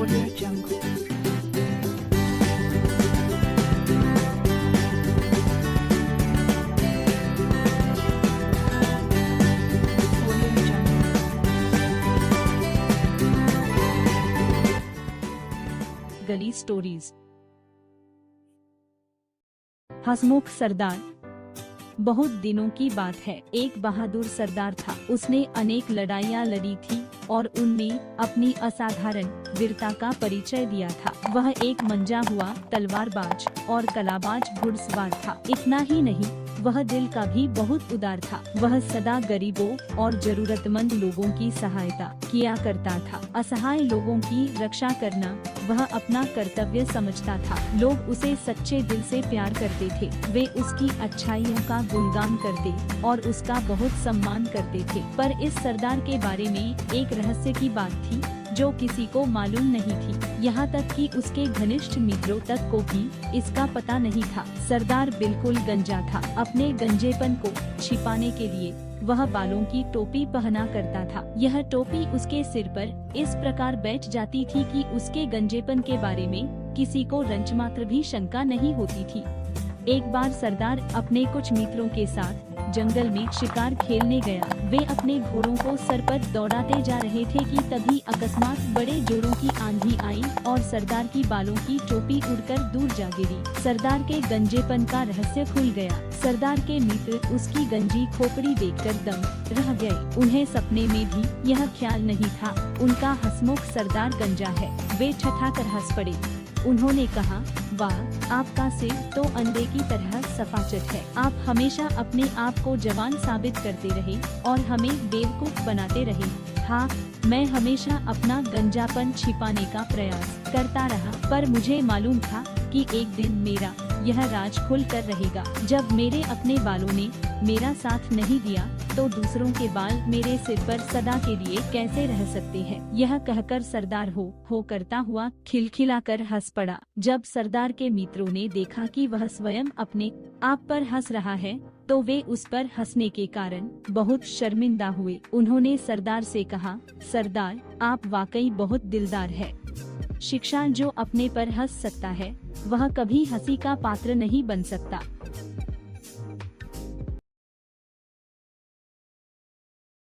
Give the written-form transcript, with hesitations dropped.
Audio Jungle. Audio Jungle. गली stories. हसमुख सरदार। बहुत दिनों की बात है, एक बहादुर सरदार था। उसने अनेक लड़ाइयाँ लड़ी थी और उनमें अपनी असाधारण वीरता का परिचय दिया था। वह एक मंजा हुआ तलवारबाज और कलाबाज घुड़सवार था। इतना ही नहीं, वह दिल का भी बहुत उदार था। वह सदा गरीबों और जरूरतमंद लोगों की सहायता किया करता था। असहाय लोगों की रक्षा करना वह अपना कर्तव्य समझता था। लोग उसे सच्चे दिल से प्यार करते थे। वे उसकी अच्छाइयों का गुणगान करते और उसका बहुत सम्मान करते थे। पर इस सरदार के बारे में एक रहस्य की बात थी जो किसी को मालूम नहीं थी। यहाँ तक कि उसके घनिष्ठ मित्रों तक को भी इसका पता नहीं था। सरदार बिल्कुल गंजा था। अपने गंजेपन को छिपाने के लिए वह बालों की टोपी पहना करता था। यह टोपी उसके सिर पर इस प्रकार बैठ जाती थी कि उसके गंजेपन के बारे में किसी को रंच मात्र भी शंका नहीं होती थी। एक बार सरदार अपने कुछ मित्रों के साथ जंगल में शिकार खेलने गया। वे अपने घोड़ों को सर पर दौड़ाते जा रहे थे कि तभी अकस्मात बड़े जोरों की आंधी आई और सरदार की बालों की टोपी उड़कर दूर जा गिरी। सरदार के गंजेपन का रहस्य खुल गया। सरदार के मित्र उसकी गंजी खोपड़ी देखकर दंग रह गए। उन्हें सपने में भी यह ख्याल नहीं था उनका हसमुख सरदार गंजा है। वे ठठाकर हंस पड़े। उन्होंने कहा, वाह, आपका सिर तो अंडे की तरह सफाचट है। आप हमेशा अपने आप को जवान साबित करते रहे और हमें बेवकूफ बनाते रहे। हाँ, मैं हमेशा अपना गंजापन छिपाने का प्रयास करता रहा, पर मुझे मालूम था कि एक दिन मेरा यह राज खुल कर रहेगा। जब मेरे अपने बालों ने मेरा साथ नहीं दिया तो दूसरों के बाल मेरे सिर पर सदा के लिए कैसे रह सकते हैं। यह कहकर सरदार हो करता हुआ खिलखिलाकर हंस पड़ा। जब सरदार के मित्रों ने देखा कि वह स्वयं अपने आप पर हंस रहा है तो वे उस पर हंसने के कारण बहुत शर्मिंदा हुए। उन्होंने सरदार से कहा, सरदार, आप वाकई बहुत दिलदार है। शिक्षा जो अपने पर हंस सकता है वह कभी हंसी का पात्र नहीं बन सकता।